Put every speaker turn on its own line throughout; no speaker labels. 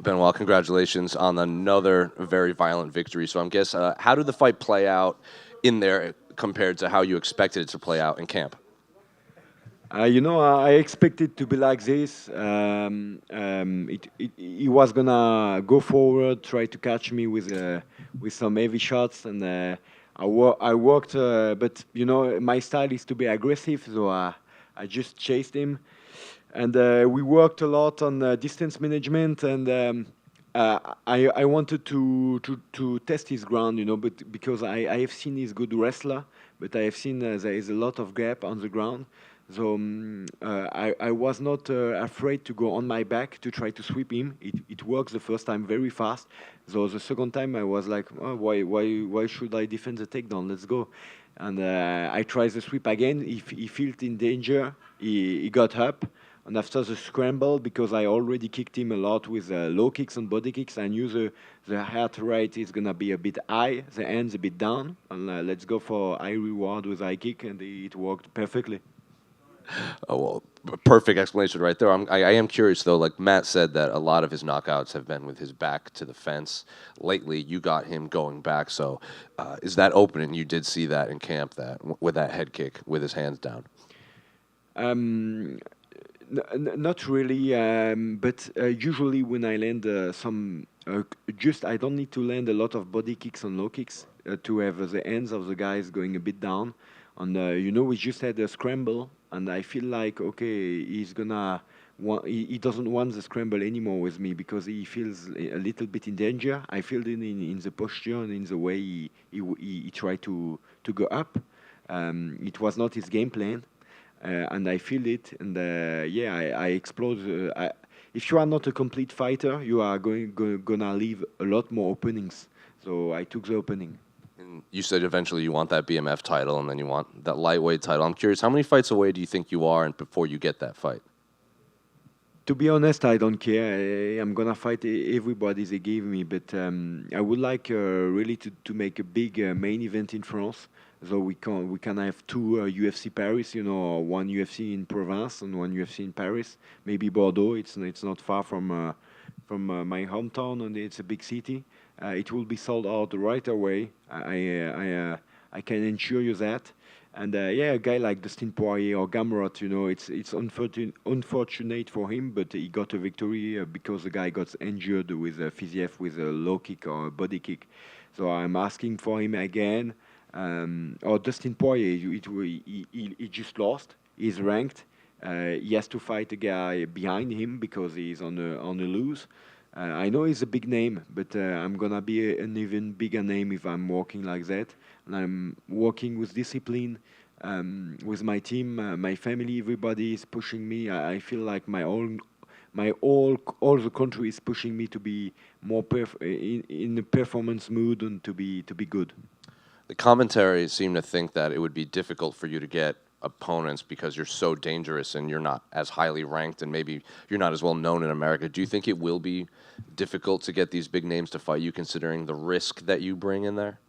Benoit, congratulations on another very violent victory. So I'm guess how did the fight play out in there compared to how you expected it to play out in camp?
I expected to be like this. He was gonna go forward, try to catch me with some heavy shots, and I worked. But my style is to be aggressive, so I just chased him, and we worked a lot on distance management, and I wanted to test his ground, but because I have seen he's good wrestler, but I have seen there is a lot of gap on the ground. So I was not afraid to go on my back to try to sweep him. It works the first time very fast. So the second time I was like, oh, why should I defend the takedown? Let's go. And I tried the sweep again. He felt in danger. He got up. And after the scramble, because I already kicked him a lot with low kicks and body kicks, I knew the heart rate is gonna be a bit high, the hands a bit down, and let's go for high reward with high kick, and it worked perfectly.
Oh, well, perfect explanation right there. I am curious though. Like Matt said, that a lot of his knockouts have been with his back to the fence. Lately, you got him going back. So, is that opening? You did see that in camp, that with that head kick with his hands down.
Um, Not really, but usually when I land just I don't need to land a lot of body kicks and low kicks to have the hands of the guys going a bit down. And we just had a scramble, and I feel like okay, he doesn't want the scramble anymore with me because he feels a little bit in danger. I feel it in the posture and in the way he tried to go up. It was not his game plan, and I feel it, and yeah, I explode. If you are not a complete fighter, you are gonna leave a lot more openings. So I took the opening.
And you said eventually you want that BMF title, and then you want that lightweight title. I'm curious, how many fights away do you think you are, and before you get that fight?
To be honest, I don't care. I'm gonna fight everybody they give me, but I would like really to make a big main event in France. So we can have two UFC Paris, one UFC in Provence and one UFC in Paris, maybe Bordeaux. It's not far from my hometown, and it's a big city. It will be sold out right away. I can ensure you that. And yeah, a guy like Dustin Poirier or Gamrot, it's unfortunate for him, but he got a victory because the guy got injured with a Fiziev with a low kick or a body kick. So I'm asking for him again. Or Dustin Poirier, he just lost. He's ranked. He has to fight a guy behind him because he's on a lose. I know he's a big name, but I'm gonna be an even bigger name if I'm working like that. And I'm working with discipline, with my team, my family. Everybody is pushing me. I feel like all the country is pushing me to be more in a performance mood and to be good.
The commentary seemed to think that it would be difficult for you to get opponents because you're so dangerous and you're not as highly ranked and maybe you're not as well known in America. Do you think it will be difficult to get these big names to fight you considering the risk that you bring in there?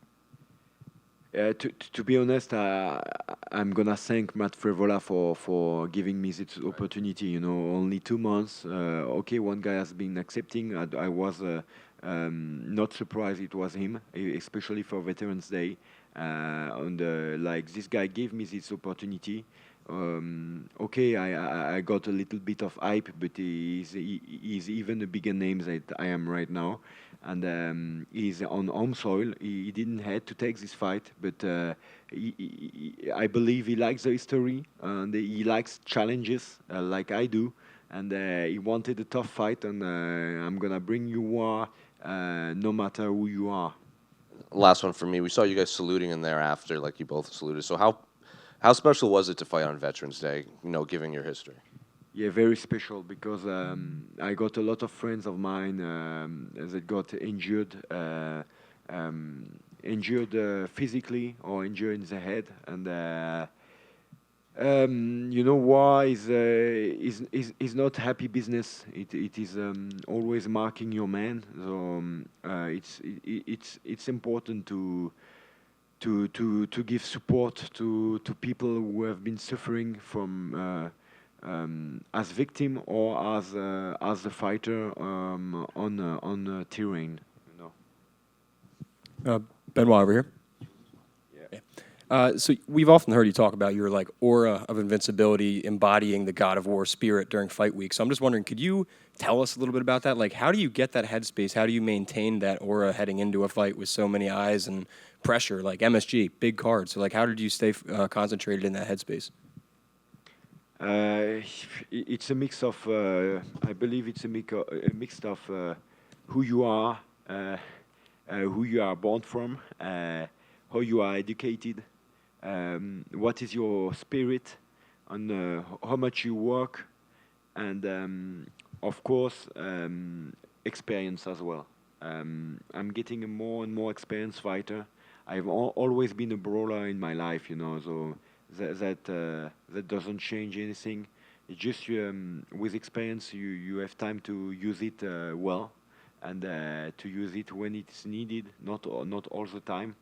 To be honest, I'm gonna thank Matt Frevola for giving me this opportunity. Only 2 months. Okay, one guy has been accepting. I was not surprised it was him, especially for Veterans Day. And like this guy gave me this opportunity. Okay, I got a little bit of hype, but he's even a bigger name that I am right now, and he's on home soil. He didn't have to take this fight, but I believe he likes the history and he likes challenges like I do, and he wanted a tough fight, and I'm gonna bring you war, no matter who you are.
Last one for me. We saw you guys saluting in there after, like you both saluted. So how special was it to fight on Veterans Day? Given your history.
Yeah, very special because I got a lot of friends of mine that got injured physically or injured in the head, and war is not happy business. It is always marking your man. So it's important to give support to people who have been suffering from as victim or as the fighter on terrain. You know.
Benoit over here.
Yeah.
So we've often heard you talk about your like aura of invincibility, embodying the God of War spirit during fight week. So I'm just wondering, could you tell us a little bit about that? Like, how do you get that headspace? How do you maintain that aura heading into a fight with so many eyes and pressure? Like MSG, big card. So like, how did you stay concentrated in that headspace?
It's a mix of, I believe it's a mix of who you are born from, how you are educated, what is your spirit, and how much you work, and of course, experience as well. I'm getting a more and more experienced fighter. I've always been a brawler in my life, you know, so that doesn't change anything. It's just with experience, you have time to use it well, and to use it when it's needed, not all the time.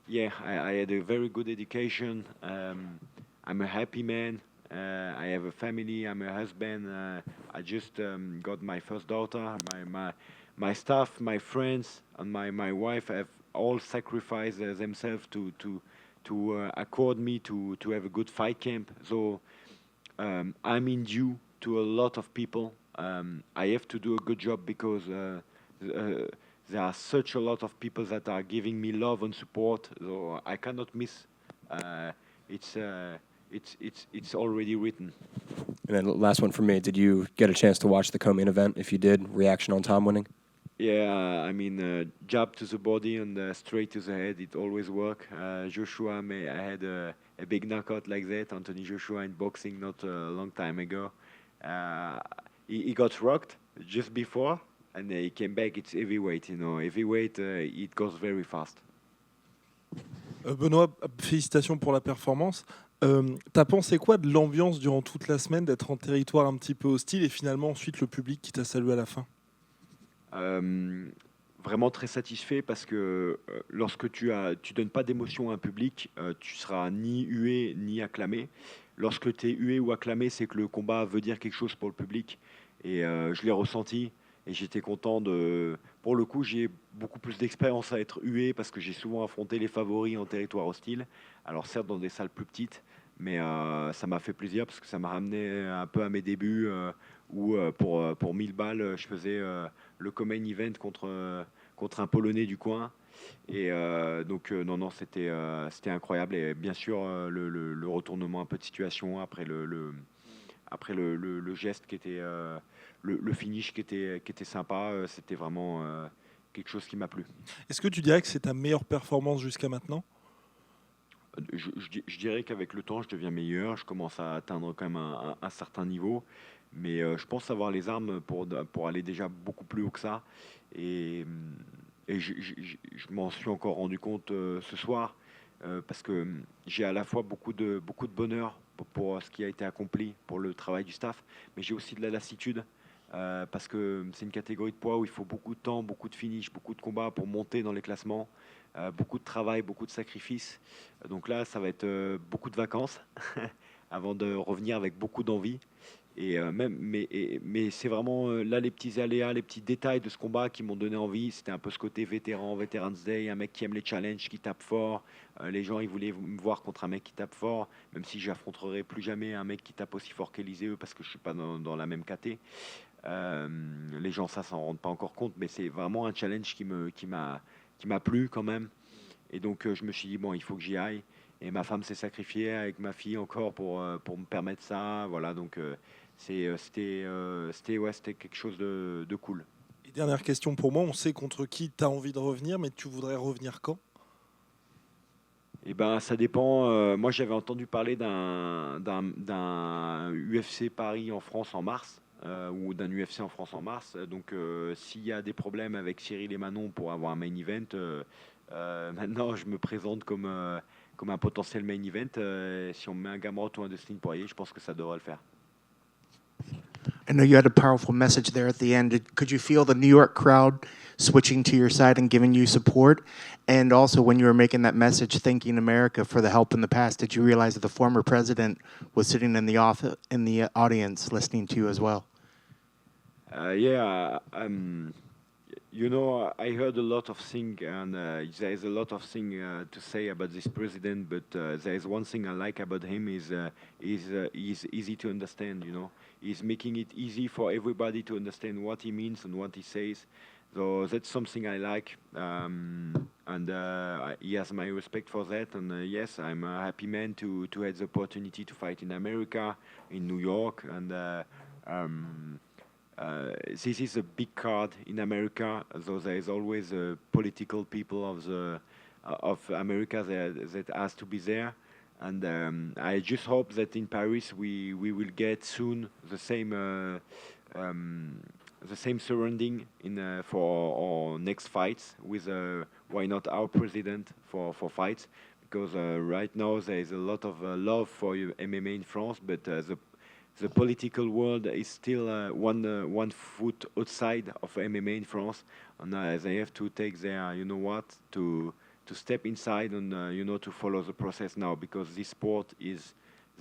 Yeah, I had a very good education. I'm a happy man. I have a family. I'm a husband. I just got my first daughter. My staff, my friends, and my wife have all sacrificed themselves to accord me to have a good fight camp. So I'm in due to a lot of people. I have to do a good job because there are such a lot of people that are giving me love and support. So I cannot miss. Uh, it's uh, it's already written.
And then last one for me. Did you get a chance to watch the co-main event? If you did, reaction on Tom winning?
Yeah, I mean, jab to the body and straight to the head, it always work. Joshua, I had a big knockout like that. Anthony Joshua in boxing not a long time ago. Uh, he got rocked just before, and he came back. It's heavyweight, you know. Heavyweight, it goes very fast.
Benoît, félicitations pour la performance. T'as pensé quoi de l'ambiance durant toute la semaine, d'être en territoire un petit peu hostile et finalement ensuite le public qui t'a salué à la fin?
Euh, Vraiment très satisfait parce que lorsque tu donnes pas d'émotion à un public, tu seras ni hué ni acclamé. Lorsque tu es hué ou acclamé, c'est que le combat veut dire quelque chose pour le public. Et je l'ai ressenti. Et j'étais content de. Pour le coup, j'ai beaucoup plus d'expérience à être hué parce que j'ai souvent affronté les favoris en territoire hostile. Alors certes dans des salles plus petites, mais ça m'a fait plaisir parce que ça m'a ramené un peu à mes débuts où pour 1000 balles, je faisais le co-main event contre un Polonais du coin. Et donc, non, c'était incroyable. Et bien sûr, le retournement un peu de situation après le geste qui était, le finish qui était sympa, c'était vraiment quelque chose qui m'a plu.
Est-ce que tu dirais que c'est ta meilleure performance jusqu'à maintenant?
Je dirais qu'avec le temps, je deviens meilleur. Je commence à atteindre quand même un certain niveau. Mais je pense avoir les armes pour aller déjà beaucoup plus haut que ça. Et, je m'en suis encore rendu compte ce soir. Parce que j'ai à la fois beaucoup de bonheur pour ce qui a été accompli, pour le travail du staff. Mais j'ai aussi de la lassitude. Parce que c'est une catégorie de poids où il faut beaucoup de temps, beaucoup de finish, beaucoup de combats pour monter dans les classements. Beaucoup de travail, beaucoup de sacrifices. Donc là, ça va être beaucoup de vacances avant de revenir avec beaucoup d'envie. Mais c'est vraiment là les petits aléas, les petits détails de ce combat qui m'ont donné envie. C'était un peu ce côté vétéran, Veterans Day, un mec qui aime les challenges, qui tape fort. Les gens, ils voulaient me voir contre un mec qui tape fort, même si j'affronterai plus jamais un mec qui tape aussi fort qu'Elysée, parce que je suis pas dans la même caté. Les gens, ça s'en rendent pas encore compte, mais c'est vraiment un challenge qui m'a plu quand même. Et donc, je me suis dit, bon, il faut que j'y aille. Et ma femme s'est sacrifiée avec ma fille encore pour me permettre ça. Voilà, donc c'était quelque chose de cool.
Et dernière question pour moi, on sait contre qui tu as envie de revenir, mais tu voudrais revenir quand?
Et ben, ça dépend. Moi, j'avais entendu parler d'un UFC Paris en France en mars, ou d'un UFC en France en mars. Donc, s'il y a des problèmes avec Cyril et Manon pour avoir un main event, maintenant, je me présente comme un potentiel main event. Si on me met un Gamrot ou un Dustin Poirier, je pense que ça devrait le faire.
I know you had a powerful message there at the end. Could you feel the New York crowd switching to your side and giving you support? And also, when you were making that message, thanking America for the help in the past, did you realize that the former president was sitting in the audience listening to you as well?
Yeah, you know, I heard a lot of things, and there is a lot of things to say about this president. But there is one thing I like about him is he's easy to understand. You know, he's making it easy for everybody to understand what he means and what he says. So that's something I like, and he has my respect for that. And yes, I'm a happy man to have the opportunity to fight in America, in New York, and. This is a big card in America, so there is always political people of America that has to be there, and I just hope that in Paris we will get soon the same surrounding for our next fights with why not our president for fights, because right now there is a lot of love for MMA in France, but the political world is still one foot outside of MMA in France, and they have to take their, you know what, to step inside and to follow the process now, because this sport is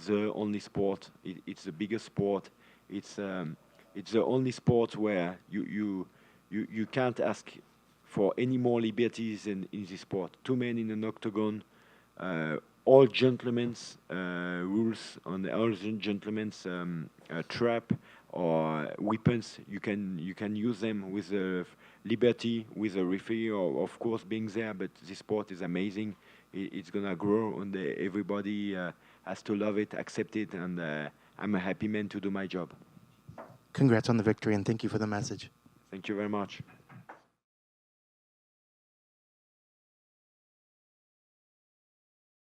the only sport. It's the biggest sport. It's the only sport where you can't ask for any more liberties in this sport. Two men in an octagon. All gentlemen's rules on all gentlemen's trap or weapons. You can use them with liberty, with a referee, or of course being there. But this sport is amazing. It's gonna grow, and everybody has to love it, accept it, and I'm a happy man to do my job.
Congrats on the victory, and thank you for the message.
Thank you very much.